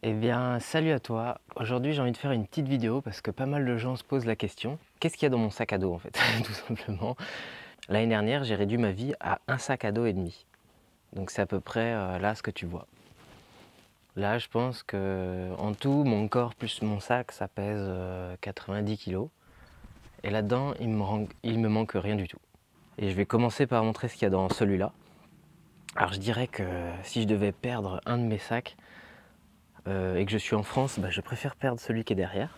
Eh bien, salut à toi. Aujourd'hui, j'ai envie de faire une petite vidéo parce que pas mal de gens se posent la question, qu'est-ce qu'il y a dans mon sac à dos en fait, tout simplement. L'année dernière, j'ai réduit ma vie à un sac à dos et demi. Donc c'est à peu près là ce que tu vois. Là, je pense que en tout, mon corps plus mon sac, ça pèse 90 kilos. Et là-dedans, il me manque rien du tout. Et je vais commencer par montrer ce qu'il y a dans celui-là. Alors je dirais que si je devais perdre un de mes sacs et que je suis en France, je préfère perdre celui qui est derrière,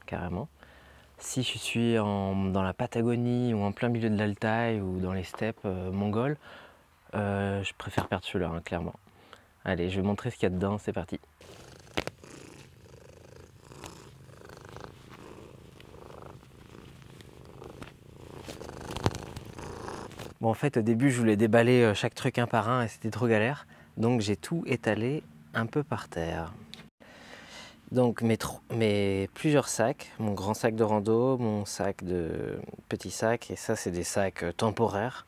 carrément. Si je suis dans la Patagonie ou en plein milieu de l'Altaï ou dans les steppes mongoles, je préfère perdre celui-là, hein, clairement. Allez, je vais montrer ce qu'il y a dedans, c'est parti. Bon, en fait, au début, je voulais déballer chaque truc un par un et c'était trop galère. Donc, j'ai tout étalé un peu par terre. Donc, mes plusieurs sacs, mon grand sac de rando, mon sac de petit sac, et ça, c'est des sacs temporaires.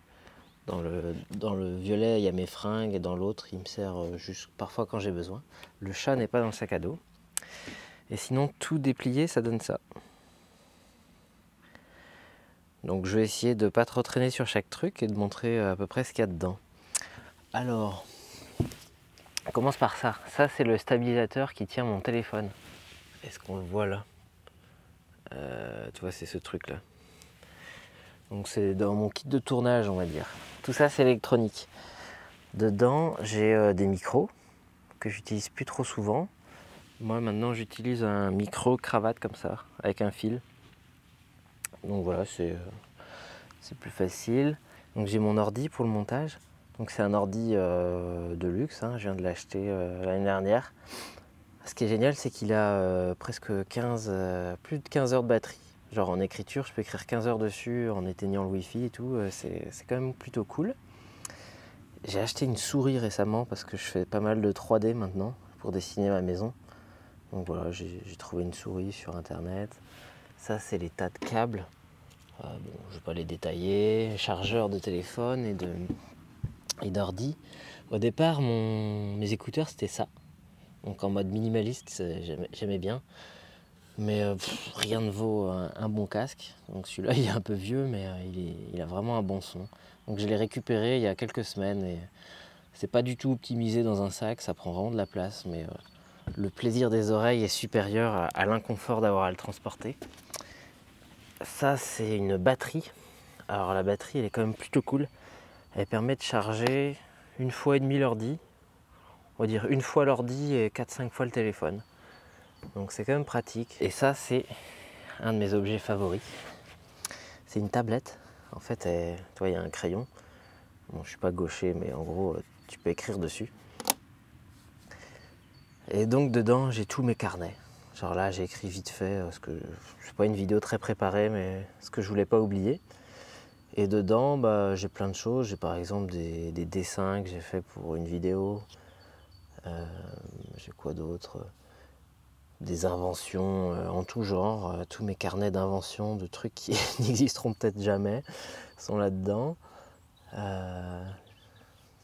Dans le violet, il y a mes fringues et dans l'autre, il me sert juste parfois quand j'ai besoin. Le chat n'est pas dans le sac à dos. Et sinon, tout déplié, ça donne ça. Donc je vais essayer de ne pas trop traîner sur chaque truc et de montrer à peu près ce qu'il y a dedans. Alors, on commence par ça. Ça, c'est le stabilisateur qui tient mon téléphone. Est-ce qu'on le voit là? Tu vois, c'est ce truc-là. Donc c'est dans mon kit de tournage, on va dire. Tout ça, c'est électronique. Dedans, j'ai des micros que j'utilise plus trop souvent. Moi, maintenant, j'utilise un micro cravate comme ça, avec un fil. Donc voilà, c'est plus facile. Donc j'ai mon ordi pour le montage. Donc c'est un ordi de luxe, hein, je viens de l'acheter l'année dernière. Ce qui est génial, c'est qu'il a presque plus de 15 heures de batterie. Genre en écriture, je peux écrire 15 heures dessus en éteignant le wifi et tout. C'est quand même plutôt cool. J'ai acheté une souris récemment parce que je fais pas mal de 3D maintenant pour dessiner ma maison. Donc voilà, j'ai trouvé une souris sur internet. Ça, c'est les tas de câbles. Bon, je ne vais pas les détailler. Chargeur de téléphone et d'ordi. Au départ, mes écouteurs, c'était ça. Donc en mode minimaliste, j'aimais bien. Mais rien ne vaut un bon casque. Donc celui-là, il est un peu vieux, mais il a vraiment un bon son. Donc je l'ai récupéré il y a quelques semaines. Et c'est pas du tout optimisé dans un sac, ça prend vraiment de la place. Mais le plaisir des oreilles est supérieur à l'inconfort d'avoir à le transporter. Ça, c'est une batterie. Alors la batterie, elle est quand même plutôt cool. Elle permet de charger une fois et demie l'ordi. On va dire une fois l'ordi et 4-5 fois le téléphone. Donc c'est quand même pratique. Et ça, c'est un de mes objets favoris. C'est une tablette. En fait, tu vois, il y a un crayon. Bon, je suis pas gaucher, mais en gros, tu peux écrire dessus. Et donc dedans, j'ai tous mes carnets. Genre là, j'ai écrit vite fait, parce que c'est pas une vidéo très préparée, mais ce que je voulais pas oublier. Et dedans, j'ai plein de choses. J'ai par exemple des dessins que j'ai fait pour une vidéo. J'ai quoi d'autre? Des inventions en tout genre. Tous mes carnets d'inventions, de trucs qui n'existeront peut-être jamais, sont là-dedans.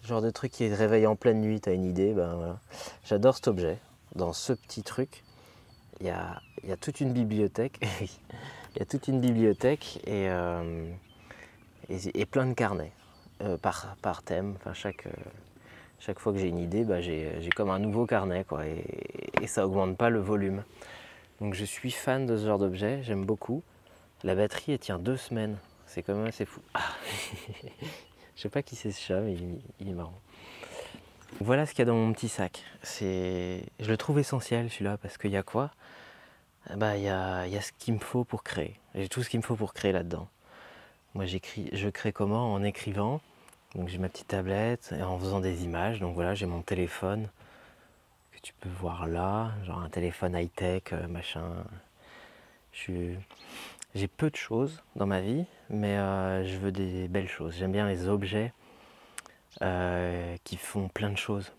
Genre de truc qui te réveille en pleine nuit, t'as une idée, ben voilà. J'adore cet objet. Dans ce petit truc, il y a toute une bibliothèque. Il y a toute une bibliothèque et plein de carnets par thème. Enfin, chaque fois que j'ai une idée, j'ai comme un nouveau carnet, quoi, et ça augmente pas le volume. Donc je suis fan de ce genre d'objet, j'aime beaucoup. La batterie, elle tient 2 semaines. C'est quand même assez fou. Ah. Je sais pas qui c'est ce chat, mais il est marrant. Voilà ce qu'il y a dans mon petit sac. Je le trouve essentiel celui-là parce qu'il y a quoi? Il y a ce qu'il me faut pour créer. J'ai tout ce qu'il me faut pour créer là-dedans. Moi je crée comment? En écrivant. Donc j'ai ma petite tablette et en faisant des images. Donc voilà, j'ai mon téléphone que tu peux voir là, genre un téléphone high-tech, machin. J'ai peu de choses dans ma vie, mais je veux des belles choses. J'aime bien les objets qui font plein de choses.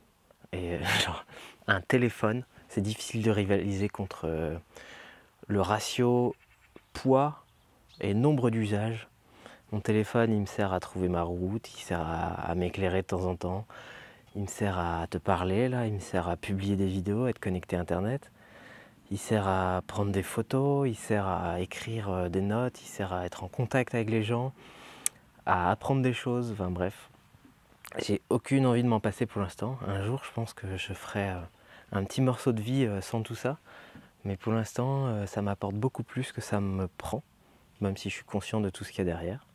Et genre, un téléphone, c'est difficile de rivaliser contre le ratio poids et nombre d'usages. Mon téléphone, il me sert à trouver ma route, il sert à m'éclairer de temps en temps. Il me sert à te parler là, il me sert à publier des vidéos, à être connecté à internet. Il sert à prendre des photos, il sert à écrire des notes, il sert à être en contact avec les gens, à apprendre des choses, enfin bref. J'ai aucune envie de m'en passer pour l'instant. Un jour, je pense que je ferai un petit morceau de vie sans tout ça. Mais pour l'instant, ça m'apporte beaucoup plus que ça me prend, même si je suis conscient de tout ce qu'il y a derrière.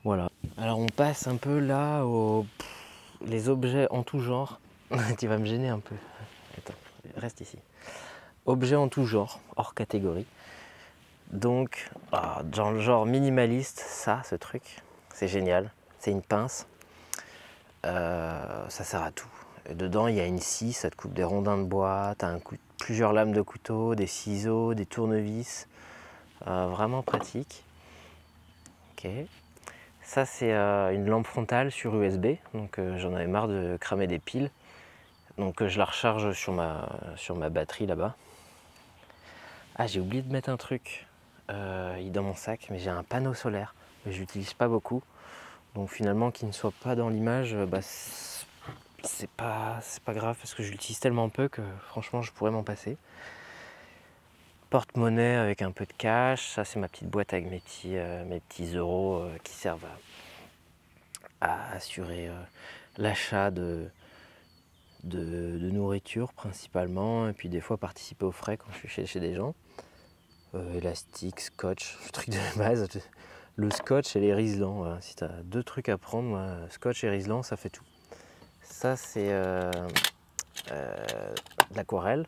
Voilà. Alors on passe un peu là aux les objets en tout genre. Tu vas me gêner un peu. Attends, reste ici. Objets en tout genre, hors catégorie. Donc, dans le genre minimaliste, ça, ce truc, c'est génial. C'est une pince. Ça sert à tout. Et dedans, il y a une scie, ça te coupe des rondins de bois, tu as plusieurs lames de couteau, des ciseaux, des tournevis. Vraiment pratique. Ok. Ça, c'est une lampe frontale sur USB. Donc, j'en avais marre de cramer des piles. Donc, je la recharge sur ma batterie là-bas. Ah, j'ai oublié de mettre un truc. Il est dans mon sac, mais j'ai un panneau solaire. Mais je l'utilise pas beaucoup. Donc finalement, qu'il ne soit pas dans l'image, c'est pas grave parce que je l'utilise tellement peu que franchement, je pourrais m'en passer. Porte-monnaie avec un peu de cash. Ça, c'est ma petite boîte avec mes petits euros qui servent à assurer l'achat de nourriture principalement. Et puis des fois, participer aux frais quand je suis chez des gens. Élastique, scotch, le truc de base. Le scotch et les Riesland. Voilà. Si tu as deux trucs à prendre, moi, scotch et Riesland, ça fait tout. Ça, c'est de l'aquarelle.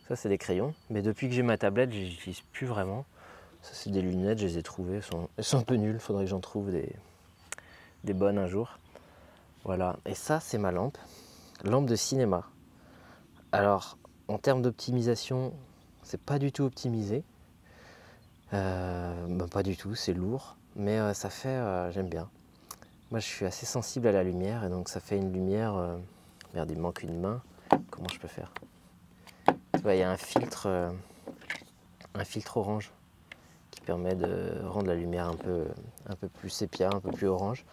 Ça, c'est des crayons. Mais depuis que j'ai ma tablette, je les utilise plus vraiment. Ça, c'est des lunettes, je les ai trouvées. Elles sont un peu nulles. Il faudrait que j'en trouve des bonnes un jour. Voilà. Et ça, c'est ma lampe. Lampe de cinéma. Alors, en termes d'optimisation, c'est pas du tout optimisé. Pas du tout, c'est lourd. Mais ça fait, j'aime bien. Moi, je suis assez sensible à la lumière et donc ça fait une lumière. Merde, il me manque une main. Comment je peux faire? Tu vois, il y a un filtre orange qui permet de rendre la lumière un peu plus sépia, un peu plus orange.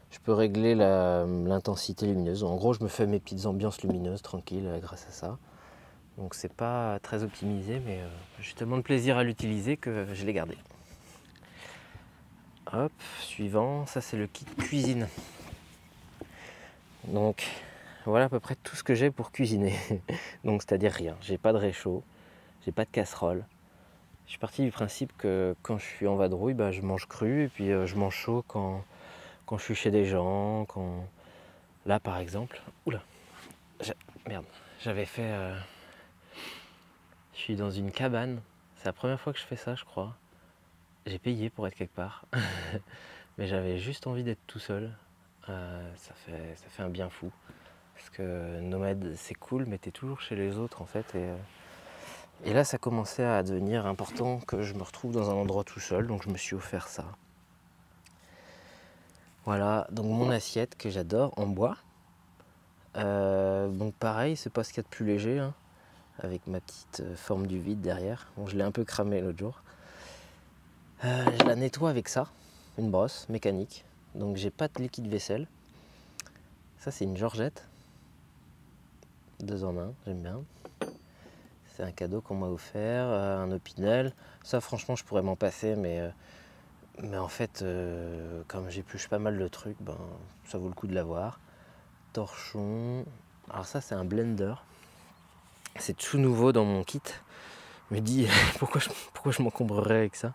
Je peux régler l'intensité lumineuse. En gros, je me fais mes petites ambiances lumineuses tranquilles grâce à ça. Donc c'est pas très optimisé, mais j'ai tellement de plaisir à l'utiliser que je l'ai gardé. Hop, suivant, ça c'est le kit cuisine. Donc voilà à peu près tout ce que j'ai pour cuisiner. Donc c'est-à-dire rien, j'ai pas de réchaud, j'ai pas de casserole. Je suis parti du principe que quand je suis en vadrouille, je mange cru et puis je mange chaud quand je suis chez des gens, Là par exemple, oula, merde, j'avais fait... Je suis dans une cabane, c'est la première fois que je fais ça je crois. J'ai payé pour être quelque part, mais j'avais juste envie d'être tout seul. Ça fait un bien fou. Parce que nomade c'est cool, mais t'es toujours chez les autres en fait. Et là ça commençait à devenir important que je me retrouve dans un endroit tout seul, donc je me suis offert ça. Voilà, donc mon assiette que j'adore en bois. Donc pareil, c'est pas ce qu'il y a de plus léger, hein, avec ma petite forme du vide derrière. Bon, je l'ai un peu cramé l'autre jour. Je la nettoie avec ça, une brosse mécanique. Donc j'ai pas de liquide vaisselle. Ça c'est une Georgette. 2 en 1, j'aime bien. C'est un cadeau qu'on m'a offert, un Opinel. Ça franchement je pourrais m'en passer, mais en fait comme j'épluche pas mal de trucs, ça vaut le coup de l'avoir. Torchon. Alors ça c'est un blender. C'est tout nouveau dans mon kit. Je me dis pourquoi je m'encombrerais avec ça.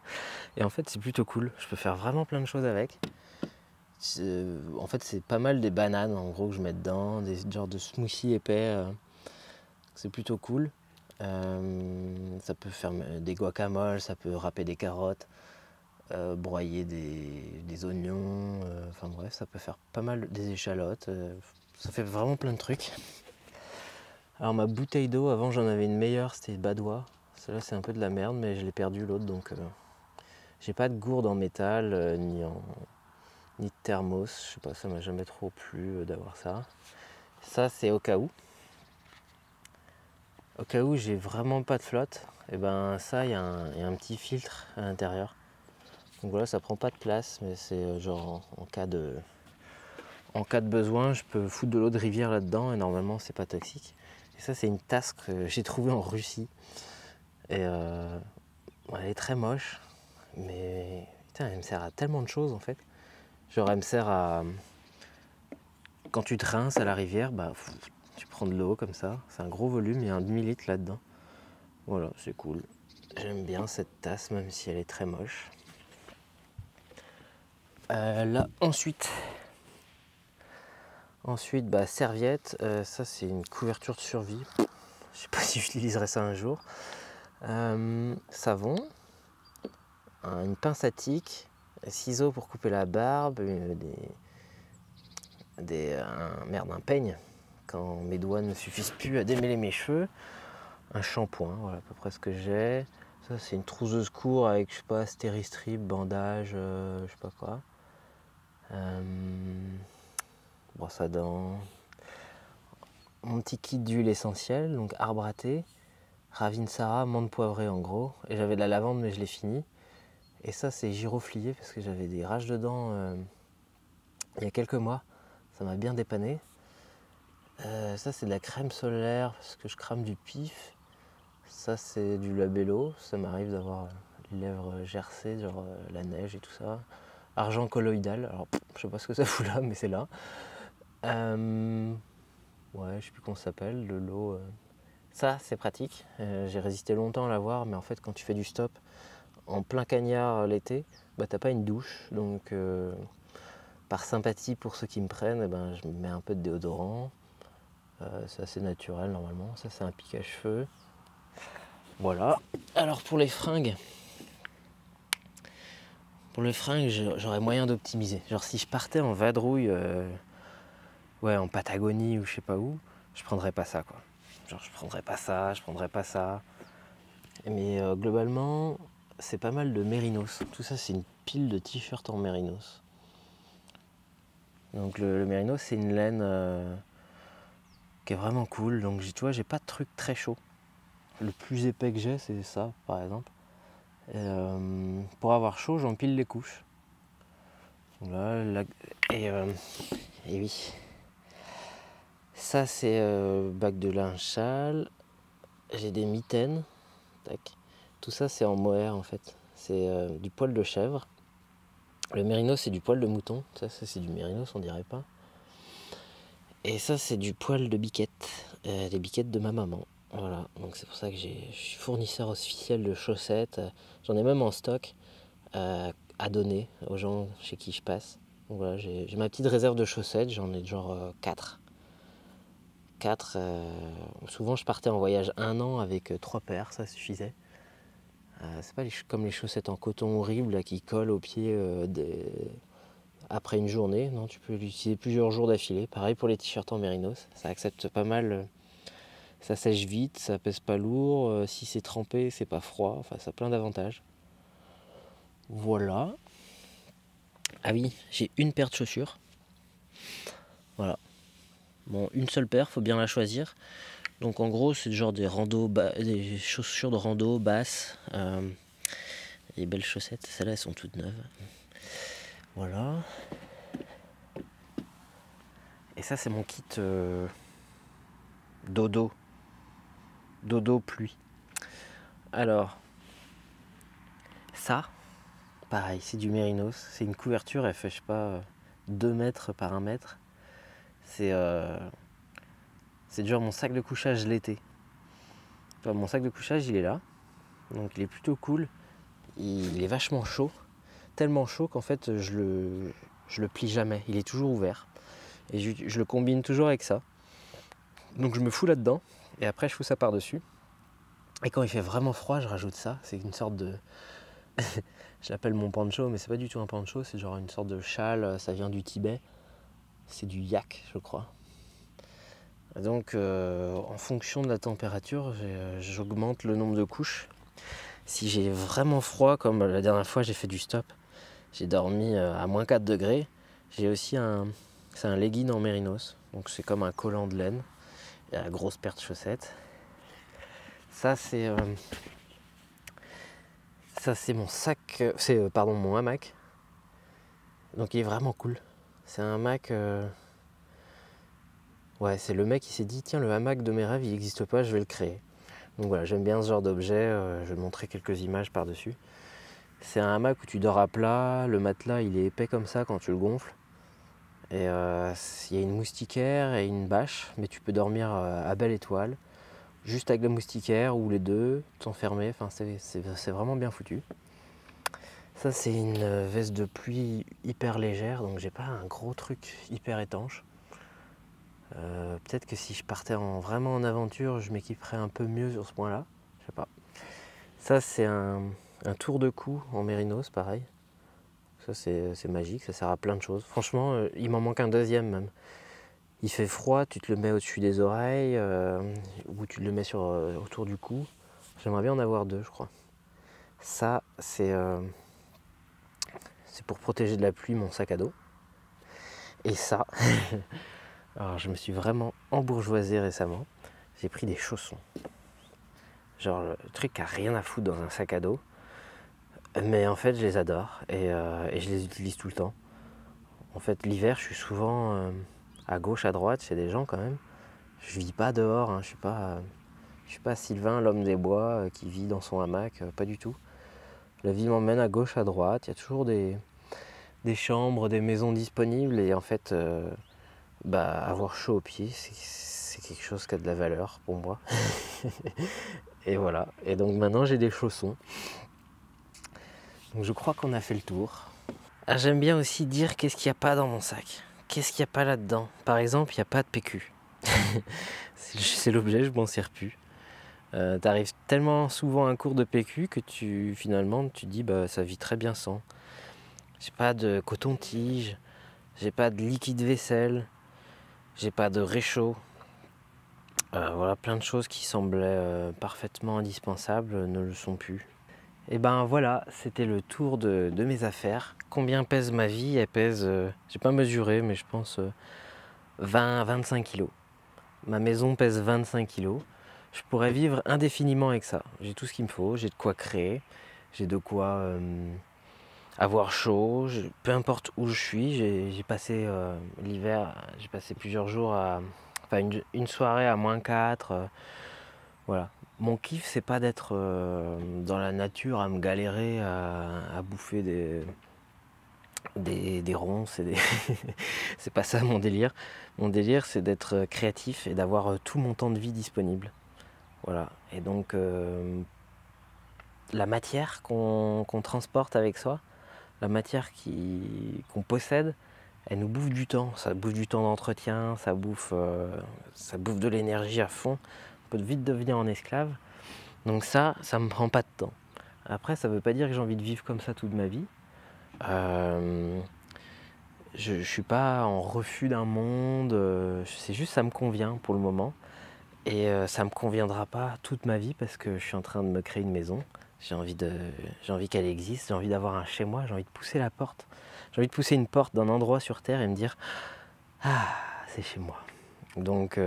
Et en fait c'est plutôt cool. Je peux faire vraiment plein de choses avec. En fait c'est pas mal des bananes en gros que je mets dedans, des genres de smoothies épais. C'est plutôt cool. Ça peut faire des guacamoles, ça peut râper des carottes, broyer des oignons, enfin bref, ça peut faire pas mal des échalotes, ça fait vraiment plein de trucs. Alors ma bouteille d'eau, avant j'en avais une meilleure, c'était Badois. Celle-là c'est un peu de la merde, mais je l'ai perdue l'autre, donc j'ai pas de gourde en métal, ni de thermos, je sais pas, ça m'a jamais trop plu d'avoir ça. Ça c'est au cas où. Au cas où j'ai vraiment pas de flotte, et ça il y a un petit filtre à l'intérieur. Donc voilà, ça prend pas de place, mais c'est genre en cas En cas de besoin, je peux foutre de l'eau de rivière là-dedans et normalement c'est pas toxique. Et ça c'est une tasse que j'ai trouvée en Russie. Et elle est très moche, mais putain, elle me sert à tellement de choses en fait. Genre elle me sert à... Quand tu te rinces à la rivière, bah, tu prends de l'eau comme ça. C'est un gros volume, il y a un demi-litre là-dedans. Voilà, c'est cool. J'aime bien cette tasse même si elle est très moche. Là ensuite, bah, serviette, ça c'est une couverture de survie. Je sais pas si j'utiliserai ça un jour. Savon, une pince à tic, ciseaux pour couper la barbe, un peigne quand mes doigts ne suffisent plus à démêler mes cheveux, un shampoing, voilà à peu près ce que j'ai. Ça c'est une trouseuse court avec je sais pas stéristrip, bandage, je sais pas quoi. Brosse à dents. Mon petit kit d'huile essentielle, donc arbre à thé, Ravinsara, menthe poivrée en gros. Et j'avais de la lavande mais je l'ai fini. Et ça c'est giroflier parce que j'avais des rages de dents il y a quelques mois. Ça m'a bien dépanné. Ça c'est de la crème solaire parce que je crame du pif. Ça c'est du labello. Ça m'arrive d'avoir les lèvres gercées, genre la neige et tout ça. Argent colloïdal. Alors je sais pas ce que ça fout là, mais c'est là. Ouais, je sais plus comment ça s'appelle. De l'eau. Ça c'est pratique. J'ai résisté longtemps à l'avoir, mais en fait quand tu fais du stop en plein cagnard l'été, bah t'as pas une douche. Donc par sympathie pour ceux qui me prennent, eh ben, je me mets un peu de déodorant. C'est assez naturel normalement. Ça c'est un pic à cheveux. Voilà. Alors pour les fringues, j'aurais moyen d'optimiser. Genre si je partais en vadrouille, ouais, en Patagonie ou je sais pas où, je prendrais pas ça quoi. Genre je prendrais pas ça. Mais globalement, c'est pas mal de mérinos. Tout ça c'est une pile de t-shirts en mérinos. Donc le mérinos c'est une laine qui est vraiment cool. Donc tu vois, j'ai pas de truc très chaud. Le plus épais que j'ai c'est ça par exemple. Pour avoir chaud, j'empile les couches. Voilà, et oui. Ça, c'est bac de linge sale. J'ai des mitaines. Tac. Tout ça, c'est en mohair en fait. C'est du poil de chèvre. Le mérinos, c'est du poil de mouton. Ça c'est du mérinos, on dirait pas. Et ça, c'est du poil de biquette. Les biquettes de ma maman. Voilà. Donc c'est pour ça que je suis fournisseur officiel de chaussettes. J'en ai même en stock. À donner aux gens chez qui je passe. Donc voilà, j'ai ma petite réserve de chaussettes, j'en ai genre 4. Souvent je partais en voyage 1 an avec 3 paires, ça suffisait. C'est pas comme les chaussettes en coton horrible là, qui collent aux pieds après une journée. Non, tu peux l'utiliser plusieurs jours d'affilée. Pareil pour les t-shirts en mérinos, ça accepte pas mal. Ça sèche vite, ça pèse pas lourd. Si c'est trempé, c'est pas froid. Enfin, ça a plein d'avantages. Voilà. Ah oui, j'ai une paire de chaussures. Voilà. Bon, une seule paire, faut bien la choisir. Donc en gros, c'est genre des chaussures de rando basses. Des belles chaussettes. Celles-là, elles sont toutes neuves. Voilà. Et ça, c'est mon kit dodo. Dodo pluie. Alors, ça, pareil, c'est du mérinos. C'est une couverture, elle fait, je sais pas, 2 mètres par 1 mètre. C'est genre mon sac de couchage l'été. Enfin, mon sac de couchage, il est là. Donc il est plutôt cool. Il est vachement chaud. Tellement chaud qu'en fait, je le plie jamais. Il est toujours ouvert. Et je le combine toujours avec ça. Donc je me fous là-dedans. Et après, je fous ça par-dessus. Et quand il fait vraiment froid, je rajoute ça. C'est une sorte de... je l'appelle mon poncho, mais c'est pas du tout un poncho. C'est genre une sorte de châle. Ça vient du Tibet. C'est du yak, je crois. Donc en fonction de la température, j'augmente le nombre de couches. Si j'ai vraiment froid, comme la dernière fois j'ai fait du stop, j'ai dormi à moins 4 degrés, j'ai aussi c'est un legging en mérinos. Donc c'est comme un collant de laine et la grosse paire de chaussettes. Ça c'est mon sac, pardon, mon hamac. Donc il est vraiment cool. C'est un hamac Ouais, c'est le mec qui s'est dit, tiens, le hamac de mes rêves, il n'existe pas, je vais le créer. Donc voilà, j'aime bien ce genre d'objet, je vais te montrer quelques images par-dessus. C'est un hamac où tu dors à plat, le matelas il est épais comme ça quand tu le gonfles. Et il y a une moustiquaire et une bâche, mais tu peux dormir à belle étoile, juste avec la moustiquaire ou les deux, t'enfermer, enfin c'est vraiment bien foutu. Ça c'est une veste de pluie hyper légère, donc j'ai pas un gros truc hyper étanche. Peut-être que si je partais vraiment en aventure, je m'équiperais un peu mieux sur ce point-là, je sais pas. Ça c'est un tour de cou en mérinos, pareil. Ça c'est magique, ça sert à plein de choses. Franchement, il m'en manque un deuxième même. Il fait froid, tu te le mets au-dessus des oreilles ou tu le mets autour du cou. J'aimerais bien en avoir deux, je crois. Ça, c'est pour protéger de la pluie mon sac à dos. Et ça, alors je me suis vraiment embourgeoisé récemment. J'ai pris des chaussons. Genre le truc qui a rien à foutre dans un sac à dos. Mais en fait, je les adore et je les utilise tout le temps. En fait, l'hiver, je suis souvent à gauche, à droite chez des gens quand même. Je vis pas dehors, hein, je suis pas Sylvain, l'homme des bois, qui vit dans son hamac, pas du tout. La vie m'emmène à gauche, à droite, il y a toujours des chambres, des maisons disponibles et en fait, avoir chaud aux pieds, c'est quelque chose qui a de la valeur pour moi. Et voilà, et donc maintenant j'ai des chaussons. Donc je crois qu'on a fait le tour. Ah, j'aime bien aussi dire qu'est-ce qu'il n'y a pas dans mon sac. Qu'est-ce qu'il n'y a pas là-dedans. Par exemple, il n'y a pas de PQ. C'est l'objet, je m'en sers plus. T'arrives tellement souvent à un cours de PQ que finalement tu te dis ça vit très bien sans. J'ai pas de coton-tige, j'ai pas de liquide vaisselle, j'ai pas de réchaud. Voilà, plein de choses qui semblaient parfaitement indispensables ne le sont plus. Et ben voilà, c'était le tour de mes affaires. Combien pèse ma vie? Elle pèse, j'ai pas mesuré, mais je pense 20-25 kilos. Ma maison pèse 25 kilos. Je pourrais vivre indéfiniment avec ça. J'ai tout ce qu'il me faut, j'ai de quoi créer, j'ai de quoi avoir chaud, peu importe où je suis. J'ai passé l'hiver, j'ai passé plusieurs jours enfin une soirée à -4. Voilà. Mon kiff, c'est pas d'être dans la nature à me galérer à bouffer des ronces. C'est pas ça mon délire. Mon délire, c'est d'être créatif et d'avoir tout mon temps de vie disponible. Voilà. Et donc, la matière qu'on transporte avec soi, la matière qu'on possède, elle nous bouffe du temps. Ça bouffe du temps d'entretien, ça bouffe de l'énergie à fond. On peut vite devenir en esclave. Donc ça me prend pas de temps. Après, ça veut pas dire que j'ai envie de vivre comme ça toute ma vie. Je suis pas en refus d'un monde. C'est juste ça me convient pour le moment. Et ça me conviendra pas toute ma vie parce que je suis en train de me créer une maison. J'ai envie qu'elle existe, j'ai envie d'avoir un chez moi, j'ai envie de pousser la porte. J'ai envie de pousser une porte d'un endroit sur Terre et me dire ah, c'est chez moi. Donc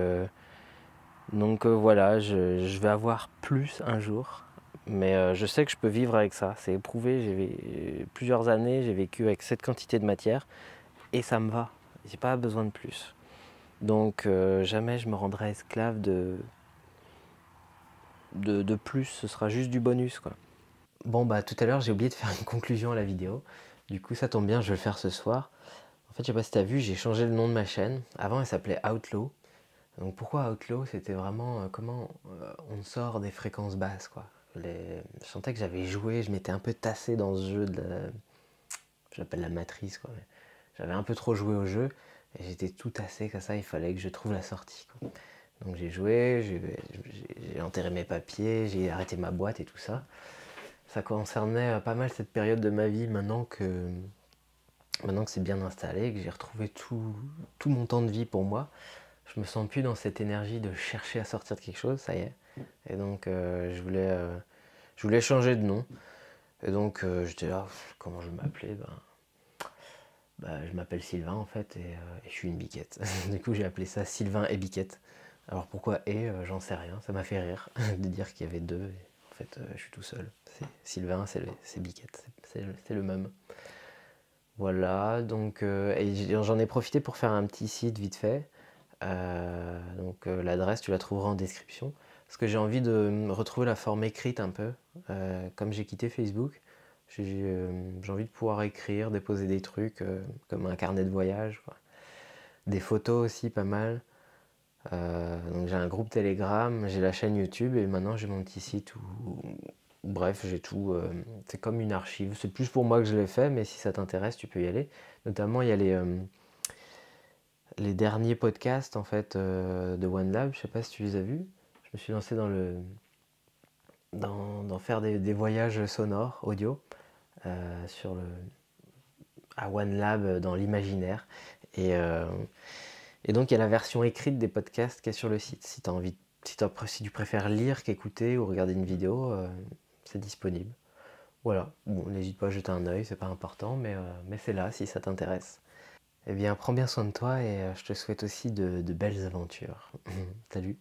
voilà, je vais avoir plus un jour. Mais je sais que je peux vivre avec ça. C'est éprouvé, plusieurs années, j'ai vécu avec cette quantité de matière et ça me va. J'ai pas besoin de plus. Donc jamais je me rendrai esclave de plus, ce sera juste du bonus quoi. Bon bah tout à l'heure j'ai oublié de faire une conclusion à la vidéo. Du coup ça tombe bien, je vais le faire ce soir. En fait je sais pas si t'as vu, j'ai changé le nom de ma chaîne. Avant elle s'appelait Outlaw. Donc pourquoi Outlaw? C'était vraiment comment on sort des fréquences basses quoi. Je sentais que j'avais joué, je m'étais un peu tassé dans ce jeu je l'appelle la matrice quoi. J'avais un peu trop joué au jeu et j'étais tout tassé comme ça, il fallait que je trouve la sortie quoi. Donc j'ai joué, j'ai enterré mes papiers, j'ai arrêté ma boîte et tout ça. Ça concernait pas mal cette période de ma vie maintenant que c'est bien installé, que j'ai retrouvé tout mon temps de vie pour moi. Je me sens plus dans cette énergie de chercher à sortir de quelque chose, ça y est. Et donc je voulais changer de nom. Et donc j'étais là, comment je vais m'appeler je m'appelle Sylvain en fait et je suis une biquette. Du coup j'ai appelé ça Sylvain et Biquette. Alors pourquoi j'en sais rien, ça m'a fait rire de dire qu'il y avait deux. Et en fait je suis tout seul. Sylvain, c'est Biquette, c'est le même. Voilà, donc et j'en ai profité pour faire un petit site vite fait. L'adresse, tu la trouveras en description. Parce que j'ai envie de retrouver la forme écrite un peu. Comme j'ai quitté Facebook, j'ai envie de pouvoir écrire, déposer des trucs comme un carnet de voyage, quoi. Des photos aussi, pas mal. Donc j'ai un groupe Telegram, j'ai la chaîne YouTube et maintenant j'ai mon petit site où, bref, j'ai tout. C'est comme une archive. C'est plus pour moi que je l'ai fait, mais si ça t'intéresse, tu peux y aller. Notamment, il y a les derniers podcasts en fait de OneLab. Je sais pas si tu les as vus. Je me suis lancé dans faire des voyages sonores audio sur à OneLab dans l'imaginaire. Et, euh, et donc il y a la version écrite des podcasts qui est sur le site. Si tu as envie, si tu préfères lire qu'écouter ou regarder une vidéo, c'est disponible. Voilà, bon, n'hésite pas à jeter un œil, c'est pas important, mais c'est là si ça t'intéresse. Eh bien, prends bien soin de toi et je te souhaite aussi de belles aventures. Salut!